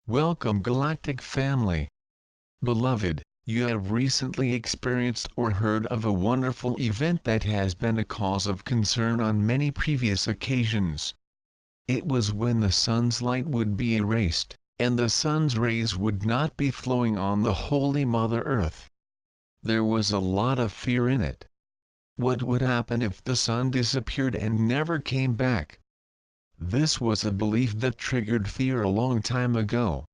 Welcome Galactic family. Beloved, you have recently experienced or heard of a wonderful event that has been a cause of concern on many previous occasions. It was when the sun's light would be erased, and the sun's rays would not be flowing on the Holy Mother Earth. There was a lot of fear in it. What would happen if the sun disappeared and never came back? This was a belief that triggered fear a long time ago.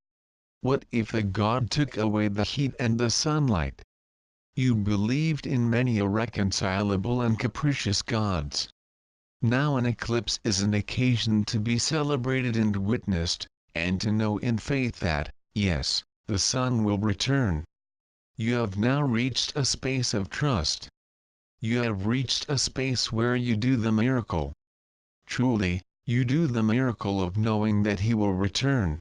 What if the God took away the heat and the sunlight? You believed in many irreconcilable and capricious gods. Now an eclipse is an occasion to be celebrated and witnessed, and to know in faith that, yes, the sun will return. You have now reached a space of trust. You have reached a space where you do the miracle. Truly, you do the miracle of knowing that he will return.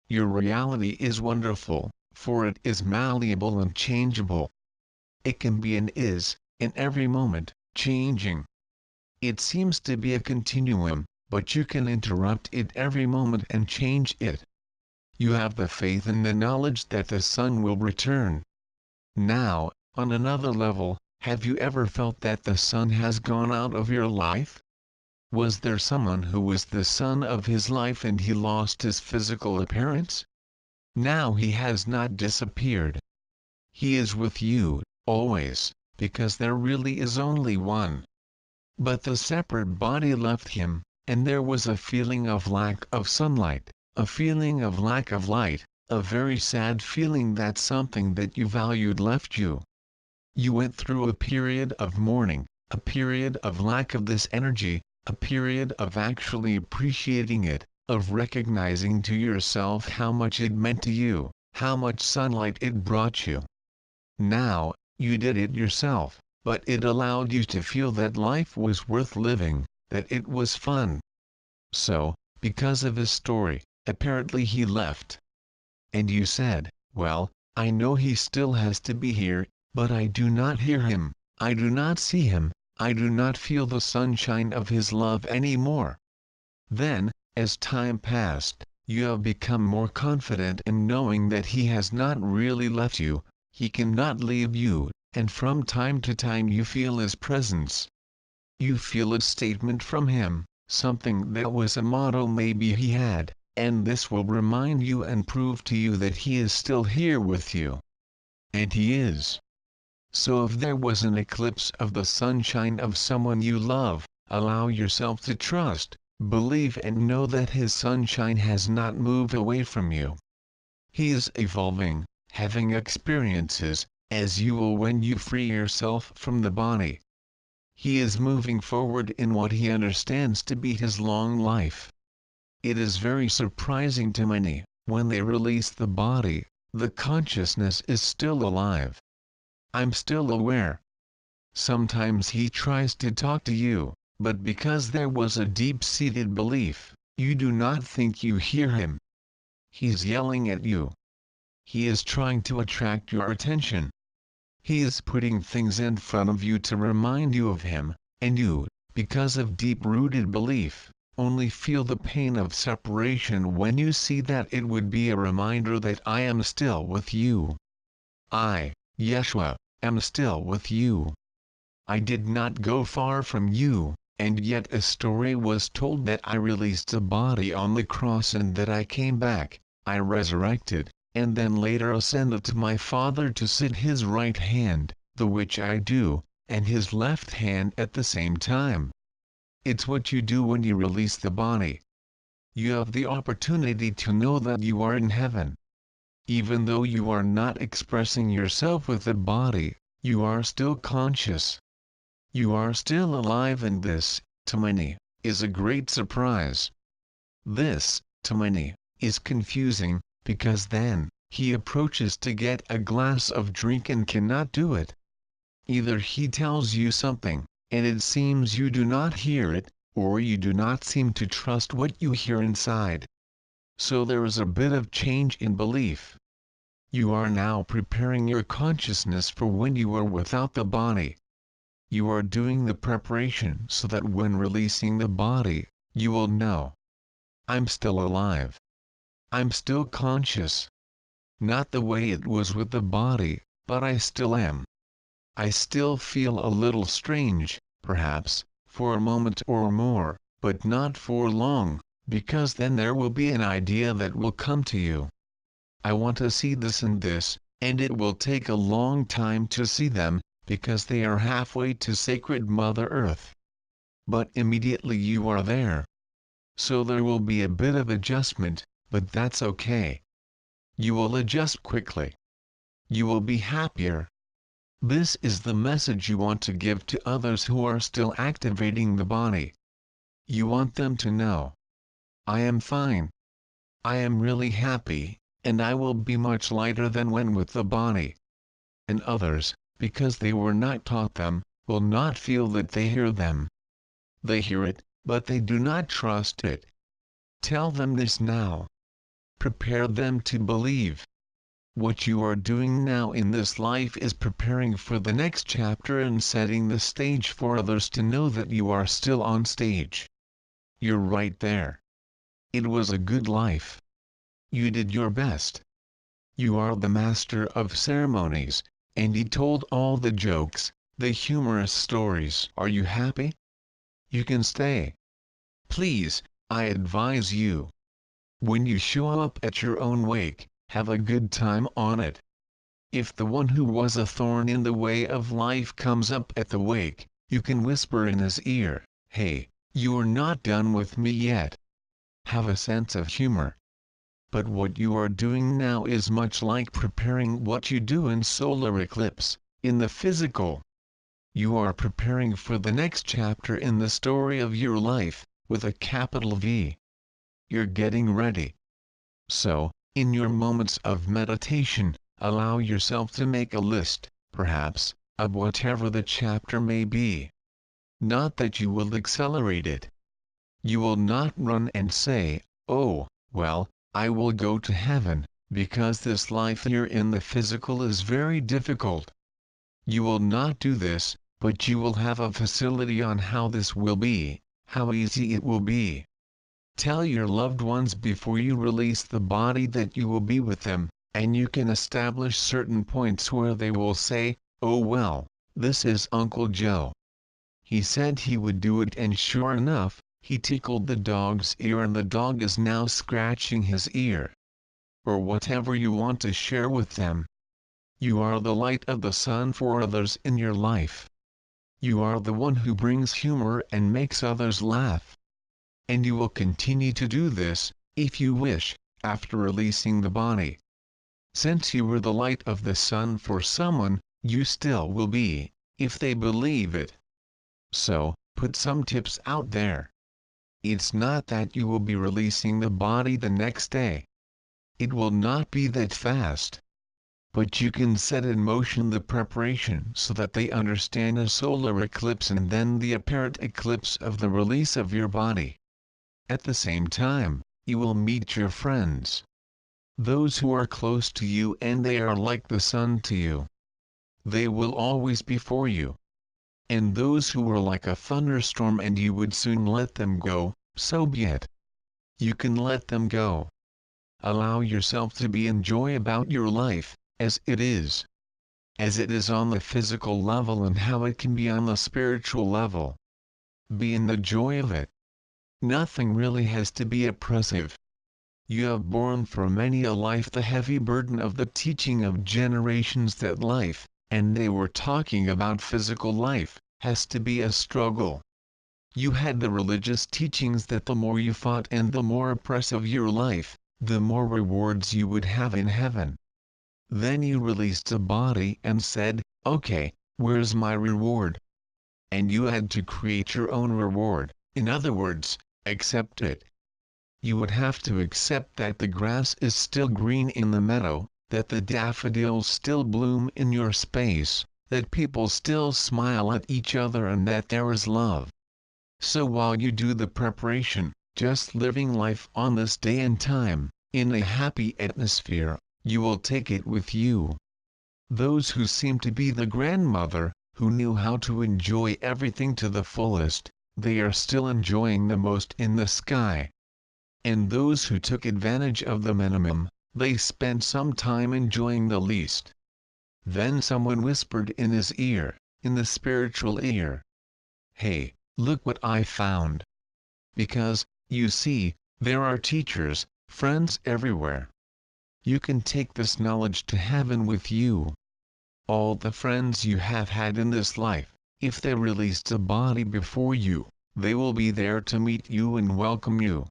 Your reality is wonderful, for it is malleable and changeable. It can be and is, in every moment, changing. It seems to be a continuum, but you can interrupt it every moment and change it. You have the faith and the knowledge that the sun will return. Now, on another level, have you ever felt that the sun has gone out of your life? Was there someone who was the sun of his life and he lost his physical appearance? Now he has not disappeared. He is with you, always, because there really is only one. But the separate body left him, and there was a feeling of lack of sunlight, a feeling of lack of light, a very sad feeling that something that you valued left you. You went through a period of mourning, a period of lack of this energy, a period of actually appreciating it, of recognizing to yourself how much it meant to you, how much sunlight it brought you. Now, you did it yourself, but it allowed you to feel that life was worth living, that it was fun. So, because of his story, apparently he left. And you said, well, I know he still has to be here, but I do not hear him, I do not see him, I do not feel the sunshine of his love anymore. Then, as time passed, you have become more confident in knowing that he has not really left you, he cannot leave you, and from time to time you feel his presence. You feel a statement from him, something that was a motto maybe he had, and this will remind you and prove to you that he is still here with you. And he is. So if there was an eclipse of the sunshine of someone you love, allow yourself to trust, believe and know that his sunshine has not moved away from you. He is evolving, having experiences, as you will when you free yourself from the body. He is moving forward in what he understands to be his long life. It is very surprising to many, when they release the body, the consciousness is still alive. I'm still aware. Sometimes he tries to talk to you, but because there was a deep-seated belief, you do not think you hear him. He's yelling at you. He is trying to attract your attention. He is putting things in front of you to remind you of him, and you, because of deep-rooted belief, only feel the pain of separation when you see that it would be a reminder that I am still with you. I, Yeshua, am still with you. I did not go far from you, and yet a story was told that I released a body on the cross and that I came back, I resurrected, and then later ascended to my Father to sit his right hand, the which I do, and his left hand at the same time. It's what you do when you release the body. You have the opportunity to know that you are in heaven. Even though you are not expressing yourself with the body, you are still conscious. You are still alive, and this, to many, is a great surprise. This, to many, is confusing, because then, he approaches to get a glass of drink and cannot do it. Either he tells you something, and it seems you do not hear it, or you do not seem to trust what you hear inside. So there is a bit of change in belief. You are now preparing your consciousness for when you are without the body. You are doing the preparation so that when releasing the body, you will know. I'm still alive. I'm still conscious. Not the way it was with the body, but I still am. I still feel a little strange, perhaps, for a moment or more, but not for long, because then there will be an idea that will come to you. I want to see this and this, and it will take a long time to see them, because they are halfway to sacred Mother Earth. But immediately you are there. So there will be a bit of adjustment, but that's okay. You will adjust quickly. You will be happier. This is the message you want to give to others who are still activating the body. You want them to know. I am fine. I am really happy, and I will be much lighter than when with the body. And others, because they were not taught them, will not feel that they hear them. They hear it, but they do not trust it. Tell them this now. Prepare them to believe. What you are doing now in this life is preparing for the next chapter and setting the stage for others to know that you are still on stage. You're right there. It was a good life. You did your best. You are the master of ceremonies, and you told all the jokes, the humorous stories. Are you happy? You can stay. Please, I advise you. When you show up at your own wake, have a good time on it. If the one who was a thorn in the way of life comes up at the wake, you can whisper in his ear, "Hey, you're not done with me yet." Have a sense of humor. But what you are doing now is much like preparing what you do in solar eclipse, in the physical. You are preparing for the next chapter in the story of your life, with a capital V. You're getting ready. So, in your moments of meditation, allow yourself to make a list, perhaps, of whatever the chapter may be. Not that you will accelerate it. You will not run and say, "Oh, well, I will go to heaven, because this life here in the physical is very difficult." You will not do this, but you will have a facility on how this will be, how easy it will be. Tell your loved ones before you release the body that you will be with them, and you can establish certain points where they will say, "Oh well, this is Uncle Joe. He said he would do it, and sure enough, he tickled the dog's ear and the dog is now scratching his ear." Or whatever you want to share with them. You are the light of the sun for others in your life. You are the one who brings humor and makes others laugh. And you will continue to do this, if you wish, after releasing the body. Since you were the light of the sun for someone, you still will be, if they believe it. So, put some tips out there. It's not that you will be releasing the body the next day. It will not be that fast. But you can set in motion the preparation so that they understand a solar eclipse and then the apparent eclipse of the release of your body. At the same time, you will meet your friends. Those who are close to you and they are like the sun to you. They will always be for you. And those who were like a thunderstorm and you would soon let them go, so be it. You can let them go. Allow yourself to be in joy about your life, as it is. As it is on the physical level and how it can be on the spiritual level. Be in the joy of it. Nothing really has to be oppressive. You have borne for many a life the heavy burden of the teaching of generations that life, and they were talking about physical life, has to be a struggle. You had the religious teachings that the more you fought and the more oppressive your life, the more rewards you would have in heaven. Then you released the body and said, "Okay, where's my reward?" And you had to create your own reward, in other words, accept it. You would have to accept that the grass is still green in the meadow, that the daffodils still bloom in your space, that people still smile at each other and that there is love. So while you do the preparation, just living life on this day and time, in a happy atmosphere, you will take it with you. Those who seem to be the grandmother, who knew how to enjoy everything to the fullest, they are still enjoying the most in the sky. and those who took advantage of the minimum, they spent some time enjoying the least. Then someone whispered in his ear, in the spiritual ear, "Hey, look what I found." Because, you see, there are teachers, friends everywhere. You can take this knowledge to heaven with you. All the friends you have had in this life, if they released a body before you, they will be there to meet you and welcome you.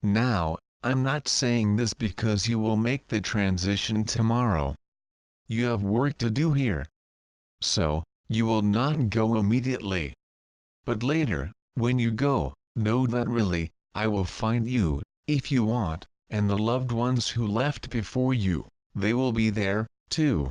Now, I'm not saying this because you will make the transition tomorrow. You have work to do here. So, you will not go immediately. But later, when you go, know that really, I will find you, if you want, and the loved ones who left before you, they will be there, too.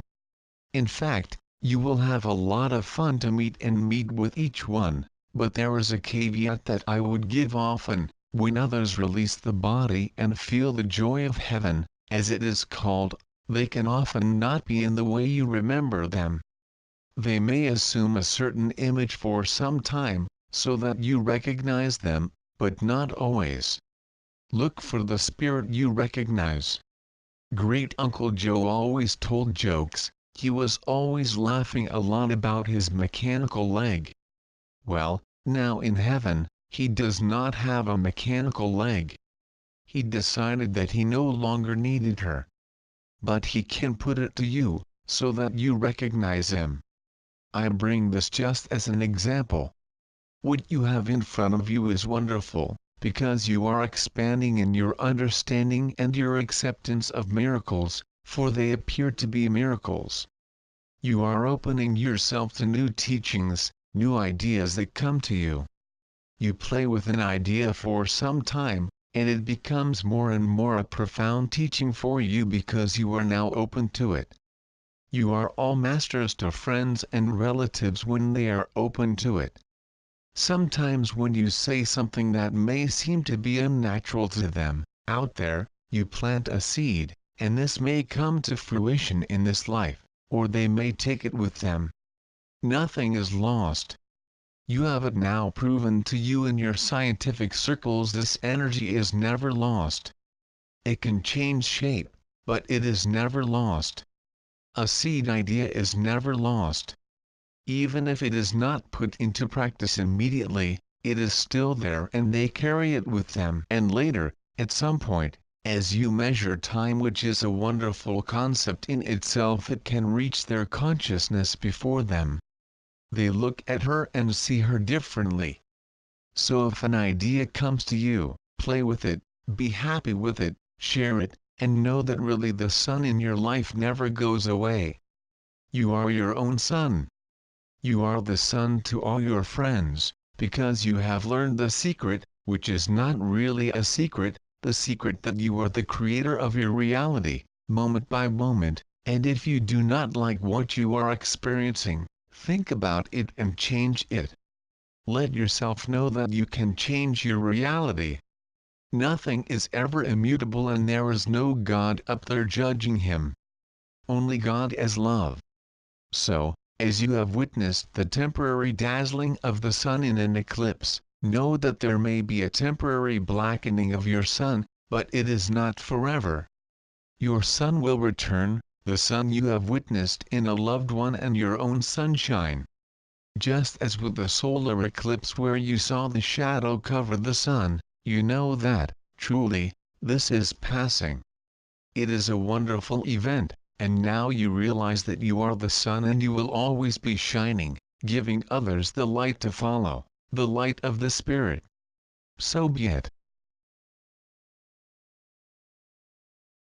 In fact, you will have a lot of fun to meet with each one, but there is a caveat that I would give often, when others release the body and feel the joy of heaven, as it is called, they can often not be in the way you remember them. They may assume a certain image for some time, so that you recognize them, but not always. Look for the spirit you recognize. Great Uncle Joe always told jokes. He was always laughing a lot about his mechanical leg. Well, now in heaven, he does not have a mechanical leg. He decided that he no longer needed her. But he can put it to you, so that you recognize him. I bring this just as an example. What you have in front of you is wonderful, because you are expanding in your understanding and your acceptance of miracles, for they appear to be miracles. You are opening yourself to new teachings, new ideas that come to you. You play with an idea for some time, and it becomes more and more a profound teaching for you because you are now open to it. You are all masters to friends and relatives when they are open to it. Sometimes when you say something that may seem to be unnatural to them, out there, you plant a seed, and this may come to fruition in this life, or they may take it with them. Nothing is lost. You have it now proven to you in your scientific circles. This energy is never lost. It can change shape, but it is never lost. A seed idea is never lost. Even if it is not put into practice immediately, it is still there and they carry it with them. And later, at some point, as you measure time, which is a wonderful concept in itself, it can reach their consciousness before them. They look at her and see her differently. So if an idea comes to you, play with it, be happy with it, share it, and know that really the sun in your life never goes away. You are your own sun. You are the sun to all your friends, because you have learned the secret, which is not really a secret, the secret that you are the creator of your reality, moment by moment, and if you do not like what you are experiencing, think about it and change it. Let yourself know that you can change your reality. Nothing is ever immutable and there is no God up there judging him. Only God as love. So, as you have witnessed the temporary dazzling of the sun in an eclipse, know that there may be a temporary blackening of your sun, but it is not forever. Your sun will return, the sun you have witnessed in a loved one and your own sunshine. Just as with the solar eclipse where you saw the shadow cover the sun, you know that, truly, this is passing. It is a wonderful event, and now you realize that you are the sun and you will always be shining, giving others the light to follow, the light of the Spirit. So be it.